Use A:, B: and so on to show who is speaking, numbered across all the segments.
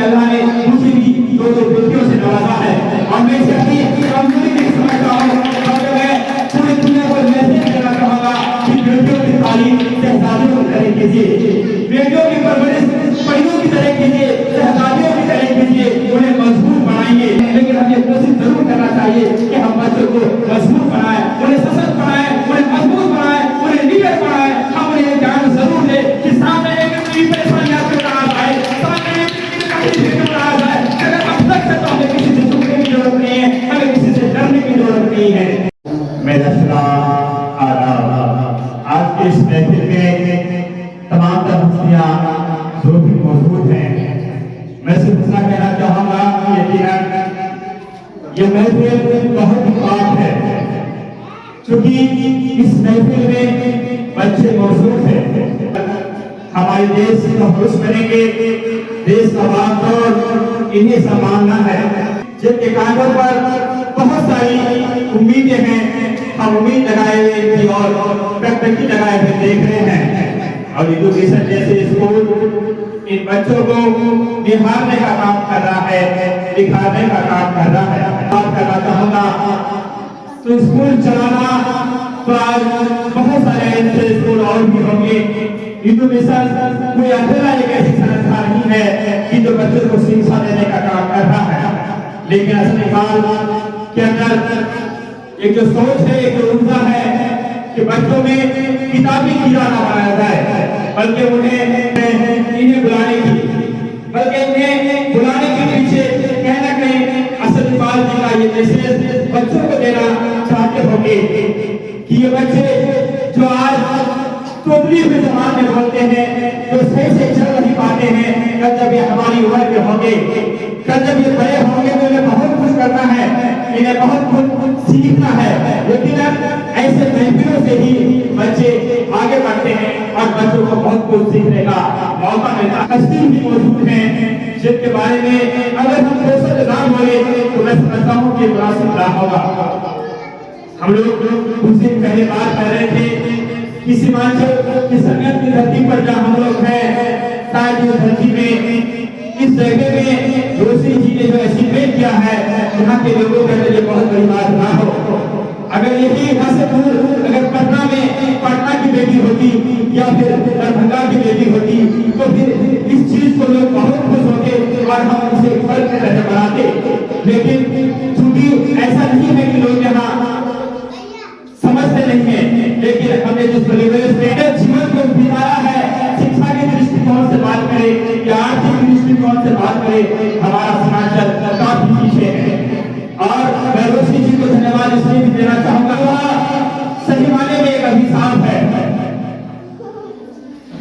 A: अल्लाह ने मुझे भी दो बेटियों से नवाजा है और मैं इसे अपनी कमजोरी नहीं समझता हूँ और मैं पूरी दुनिया को मैसेज देना चाहूँगा कि बेटियों की तालीम शहजादियों की तरह कीजिए, बेटियों की परवरिश पहियों की तरह कीजिए, शहजादियों की तरह कीजिए, उन्हें मजबूत बनाइए। लेकिन हमें कोशिश जरूर करना चाहिए कि हम बच्चों को मजबूत बनाएं, उन्हें सशक्त बनाएं, उन्हें मजबूत बनाएं, उन्हें लीडर बनाएं। हम उन्हें ज्ञान जरूर दें कि सामने एक परेशानी आपके पास आए, सामने अगर अब तक से तो हमें किसी से झुकने की जरूरत नहीं है, हमें किसी से डरने की जरूरत नहीं है।
B: मेरा सलाम आदाब। आज के इस महफिल में तमाम हस्तियां जो भी मौजूद हैं, मैं सिर्फ इतना कहना चाहूँगा कि यकीनन ये महफिल बहुत ही खास है, क्योंकि इस महफिल में बच्चे मौजूद हैं। हमारे देश का भविष्य बनेंगे, देश का बागडोर इन्हें संभालना है, जिनके कांधों पर बहुत सारी उम्मीदें हैं। हम उम्मीद लगाए हुए थी और टकटकी लगाए हुए देख रहे हैं और एजुकेशन जैसे स्कूल इन बच्चों को निहारने का काम कर रहा है, दिखाने का काम कर रहा है। बात करना चाहूँगा तो स्कूल चलाना तो आज बहुत सारे ऐसे स्कूल और भी होंगे। एजुकेशन कोई अकेला एक ऐसी संस्था नहीं है कि जो बच्चों को शिक्षा देने का काम कर रहा है, लेकिन असली बात के अंदर एक जो सोच है, एक जो ऊर्जा है कि बच्चों में किताबी कीड़ा ना बनाया जाए, बल्कि इन्हें बुलाने के पीछे कहीं ना कहीं असल इकबाल जी का ये मैसेज बच्चों को देना चाहते होंगे कि ये बच्चे जो आज तोबली में जबान में बोलते हैं, जो सही से चल नहीं पाते हैं, कल जब ये हमारी उम्र के होंगे, कल जब ये बड़े होंगे तो इन्हें बहुत कुछ करना है, इन्हें बहुत कुछ सीखना है। लेकिन ऐसे महफिलों से ही बच्चे आगे बढ़ते हैं और बच्चों को बहुत कुछ सीखने का मौका मिलता है। हस्ती भी मौजूद हैं जिनके बारे में अगर हम दोस्तों ना बोले तो मैं समझता हूँ कि बड़ा सुधार होगा। हम लोग कुछ दिन पहले बात कर रहे थे कि सीमांचल की संगत की धरती पर जहाँ हम लोग हैं, शायद इस धरती में इस जगह में रोशी जी ने जो अचीवमेंट किया है, यहाँ के लोगों के लिए बहुत बड़ी बात ना हो। अगर यही यहाँ से दूर अगर पटना की बेटी होती या फिर दरभंगा की बेटी होती तो फिर इस चीज को लोग बहुत खुश होते और हम उसे फर्क करके बनाते। लेकिन चूंकि ऐसा नहीं है कि लोग यहाँ समझते नहीं है, लेकिन हमने जिस जीवन को बिताया है, शिक्षा के दृष्टिकोण से बात करें या आर्थिक दृष्टिकोण से बात करें, हमारा सीमांचल काफी पीछे है। और मैं रोशी जी को धन्यवाद इसलिए भी देना चाहूंगा, सही मायने में एक अभिशाप है।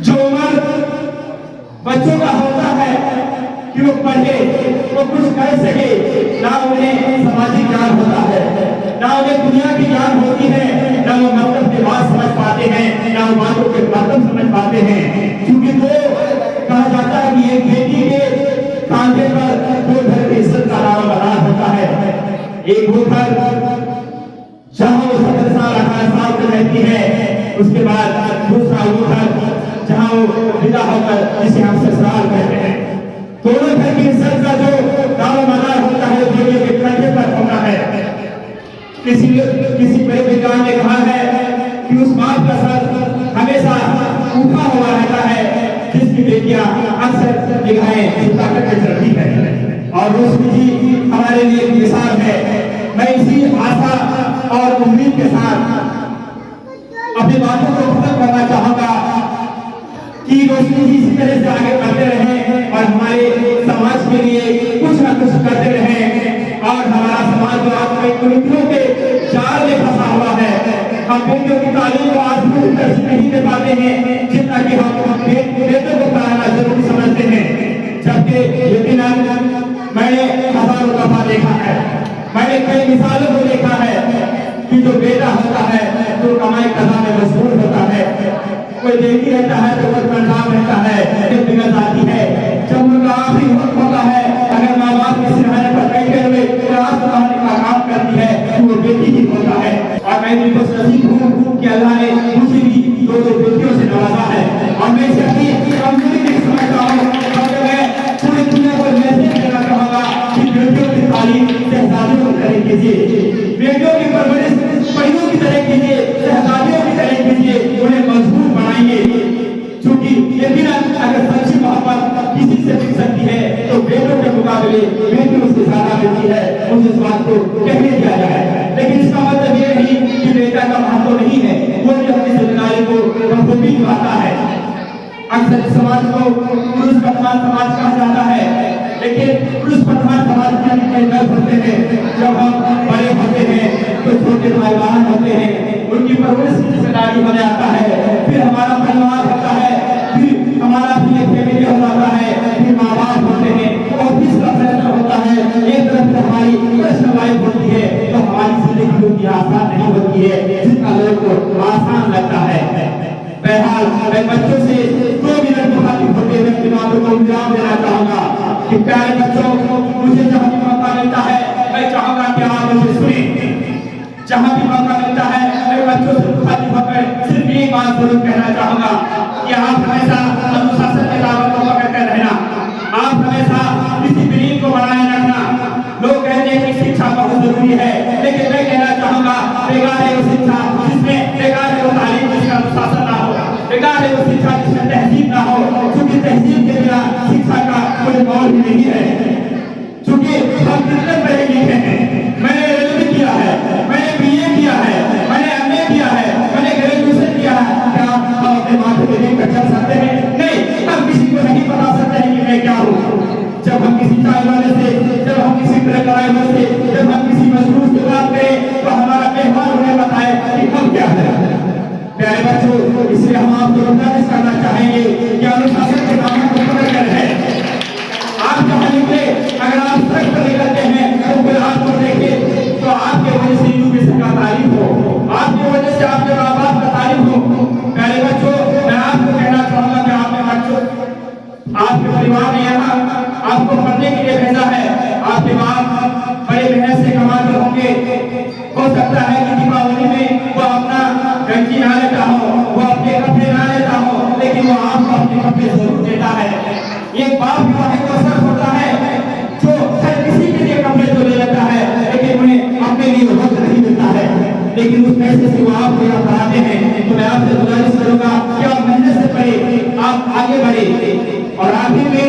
B: जो उम्र बच्चों का होता है कि वो पढ़े, वो कुछ कर सके, ना उन्हें सामाजिक ज्ञान होता है, ना उन्हें दुनिया की ज्ञान होती है, ना वो मतलब के बात समझ पाते हैं, ना वो बातों के मतलब समझ पाते हैं। क्योंकि वो कहा जाता है कि एक बेटी के कांधे पर दो घर की इज्जत का दारोमदार होता है। एक वो घर जहाँ वो 17 साल 18 साल तक रहती है, उसके बाद दूसरा वो घर जहाँ वो विदा होकर जिसे हम ससुराल कहते हैं। दोनों घर की इज्जत का जो दारोमदार होता है बेटी के कंधे पर होता है। किसी बड़े विद्वान ने कहा है कि उस बात का सर हमेशा उठा हुआ रहता है जिसकी बेटियां अक्सर दिखाएं ताकत में चलती है। और रोशनी जी हमारे लिए एक मिसाल है। मैं इसी आशा और उम्मीद के साथ अपनी बातों को खत्म करना चाहूंगा कि रोशनी जी इसी तरह से आगे बढ़ते रहें और हमारे समाज के लिए कुछ न कुछ करते रहें। और हमारा समाज जो आज कई कुरीतियों के जाल में फंसा हुआ है, हम बेटियों की तालीम को आज भी नहीं दे पाते हैं जितना कि हम बेटों को पढ़ाना जरूरी समझते हैं। जबकि यकीनन मैंने हजारों दफा देखा है, मैंने कई मिसालों को देखा है कि जो बेटा होता है तो कमाई करना में मजबूर होता है, कोई देखी रहता है तो कोई पंजाब रहता है, बिगड़ जाती है। जब उनका आखिरी वक्त होता है, अगर माँ बाप के सिरहाने पर बैठे हुए रात बनाने का काम करती है तो वो बेटी ही होता है। और मैं भी खुश नसीब हूँ कि अल्लाह ने मुझे भी दो बेटियों से नवाजा है और मैं इसे अपनी कमजोरी नहीं समझता हूँ और मैं पूरी दुनिया को
A: बेटियों से ज्यादा मिलती है, मुझे इस बात को कहने दिया जाए। लेकिन इसका मतलब ये नहीं कि बेटा का महत्व नहीं है, वो भी अपनी जिम्मेदारी को बखूबी निभाता है। अक्सर इस समाज को पुरुष प्रधान समाज कहा जाता है, लेकिन पुरुष प्रधान समाज के दर्द होते हैं जब हम बड़े होते हैं तो छोटे भाई बहन होते हैं, उनकी परवरिश की जिम्मेदारी हो जाता है, फिर हमारा परिवार होता है, फिर हमारा भी एक फैमिली हो जाता है, फिर माँ बाप होते हैं, ऑफिस का प्रेशर होता है, एक तरफ से हमारी पर्सनल लाइफ होती है, तो हमारी जिंदगी उतनी आसान नहीं होती है जितना लोगों को आसान लगता है। बहरहाल मैं बच्चों से 2 मिनट मुखातिब होते हुए अपनी बातों को विराम देना चाहूंगा कि प्यारे बच्चों, मुझे जहाँ भी मौका मिलता है मैं चाहूंगा कि आप मुझे सुने। जहाँ भी मौका मिलता है मैं बच्चों से मुखातिब होकर सिर्फ एक बात जरूर कहना चाहूंगा कि आप हमेशा अनुशासन के दामन को पकड़कर रहना, आप हमेशा डिसिप्लिन को बनाए रखना। लोग कहते हैं कि शिक्षा बहुत जरूरी है, लेकिन मैं कहना चाहूंगा बेकार है वो शिक्षा जिसमें बेकार है वो तालीम जिसका अनुशासन ना हो, बेकार है वो शिक्षा जिसमें तहजीब ना हो, क्योंकि तहजीब के बिना शिक्षा का कोई मौल ही नहीं है। क्योंकि हम कितने पढ़े लिखे हैं, मैंने एलएलबी किया है, मैंने बीए किया है, मैंने एमए किया है, मैंने ग्रेजुएशन किया है, क्या हम अपने माथे पे लेकर चल सकते हैं? नहीं, हम किसी को नहीं बता सकते हैं कि मैं क्या हूँ। जब हम किसी चाय वाले से, जब हम किसी ट्रक ड्राइवर से, जब हम किसी मजदूर से बात करें तो हमारा व्यवहार उन्हें बताए कि हम क्या है। प्यारे बच्चों, इसलिए हम आपको गुजारिश करना चाहेंगे कि अनुशासन के दामन को पकड़कर है। आप जहाँ निकले, अगर आप सड़क पर निकलते हैं तो कोई आपको देखे तो आपके वजह से एजुकेशन का तारीफ हो, आपकी वजह से आपके माँ बाप का तारीफ हो। प्यारे बच्चों, मैं आपको कहना चाहूंगा कि आपने बच्चों आपके परिवार ने यहाँ आपको पढ़ने के लिए भेजा है, आपके बाप बड़े मेहनत से कमाते होंगे, हो सकता है कि दीपावली में वो अपना गंजी ना लेता हो, वो अपने कपड़े ना लेता हो, लेकिन वो आपको अपने कपड़े जरूर देता है। एक बाप विवाह को असर होता है जो हर किसी के लिए कपड़े तो ले लेता है, लेकिन उन्हें अपने लिए वक्त नहीं मिलता है, लेकिन उस पैसे से वो आपको यहाँ पढ़ाते हैं। तो मैं आपसे गुजारिश करूंगा कि आप मेहनत से पढ़े, आप आगे बढ़े। और आखिर में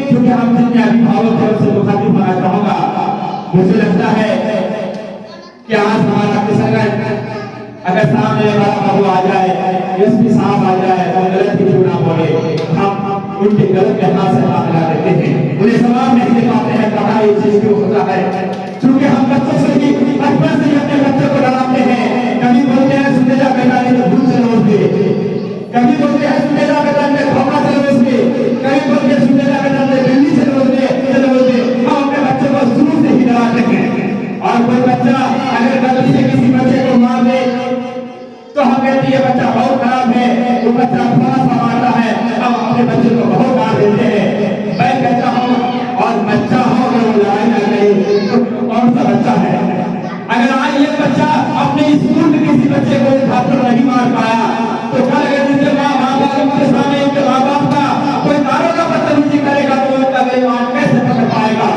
A: क्योंकि हम जितने अभिभावक हैं उनसे मुखातिब होना चाहूंगा, मुझे लगता है कि आज हमारा किशनगंज अगर सामने वाला बाबू आ जाए, एसपी साहब आ जाए तो गलत ही क्यों ना बोले, हम उनके गलत व्यवहार से मिला देते हैं, उन्हें जवाब नहीं दे पाते हैं। कहा ये चीज क्यों होता है? क्योंकि हम बच्चों से ही बचपन से ही अपने बच्चों को डराते हैं। कभी बोलते हैं सुनते जा बेटा नहीं तो भूल से लौट दे, कभी बोलते हैं सुनते जा बेटा नहीं घोड़ा से लौट दे, कभी बोलते हैं सुनते जा बेटा नहीं बिल्ली से लौट दे। हम अपने बच्चों को शुरू से ही डराते हैं। और कोई बच्चा अगर गलती से किसी बच्चे को मार दे तो हम कहते हैं ये बच्चा बहुत खराब है, वो बच्चा थोड़ा सा मारता है, हम अपने बच्चे को बहुत डांट देते हैं। मैं कहता हूँ और बच्चा हो अगर वो लड़ाई ना करे तो कौन सा बच्चा है? अगर आज ये बच्चा अपने स्कूल में किसी बच्चे को छात्र नहीं मार पाया तो कल अगर इनके माँ बाप के सामने इनके माँ बाप का कोई कारों का बदतमीजी करेगा तो उनका बेईमान कैसे पकड़ पाएगा?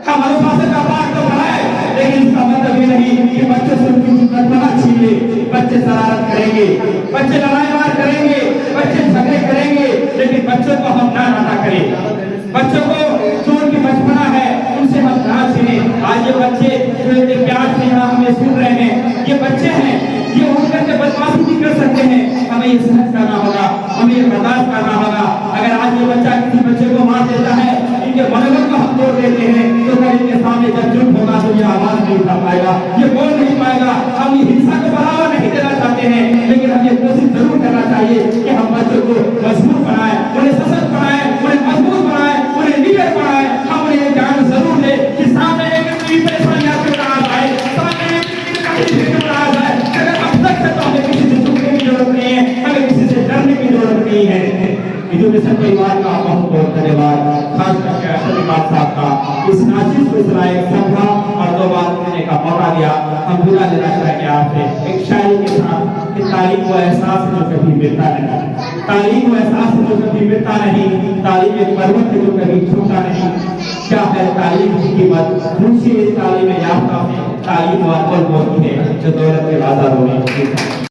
A: हम अनुशासन का पाठ तो पढ़ाए, लेकिन इसका मतलब ये नहीं कि बच्चों से उनकी प्रतिभा छीन ले। बच्चे शरारत करेंगे, बच्चे लड़ाई मार करेंगे, बच्चे झगड़े करेंगे, लेकिन बच्चों को हम ना डांटा करें। बच्चों को जो उनकी बचपना है उनसे हम ना छीने। आज ये बच्चे जो इतने प्यार से यहाँ हमें सुन रहे हैं, ये बच्चे हैं, ये उनकर के बदमाशी भी कर सकते हैं, हमें ये सहन करना होगा, हमें ये बर्दाश्त करना होगा। अगर आज ये बच्चा किसी बच्चे को मार देता है, इनके मनोबल को हम तोड़ देते हैं, तो कल इनके सामने जब चुप होगा तो ये आवाज नहीं उठा पाएगा, ये बोल नहीं पाएगा। हम ये हिंसा को बढ़ावा नहीं देना चाहते हैं, लेकिन हमें कोशिश जरूर करना चाहिए कि हम बच्चों को मजबूत बनाएं, उन्हें सशक्त बनाएं, उन्हें मजबूत बनाएं, उन्हें लीडर बनाएं। हम उन्हें ज्ञान जरूर दे कि सामने एक परेशानी आपके पास आए, सामने अगर अब तक है तो हमें किसी से झुकने की जरूरत नहीं है, हमें किसी से डरने की जरूरत नहीं है। एजुकेशन परिवार का बहुत बहुत धन्यवाद, खास करके अशरफ साहब का इस नाचिस को इतना एक सभा और 2 बात कहने का मौका दिया। हम विदा लेना चाहेंगे आपसे एक शायरी के साथ कि तालीम वो एहसास है जो कभी मिलता नहीं, तालीम वो एहसास है जो कभी मिलता नहीं, तालीम एक पर्वत है जो कभी छूटा नहीं। क्या है तालीम की कीमत? पूछिए तालीम याफ्ता में, तालीम वो अव्वल होती है जो दौलत के बाजारों में।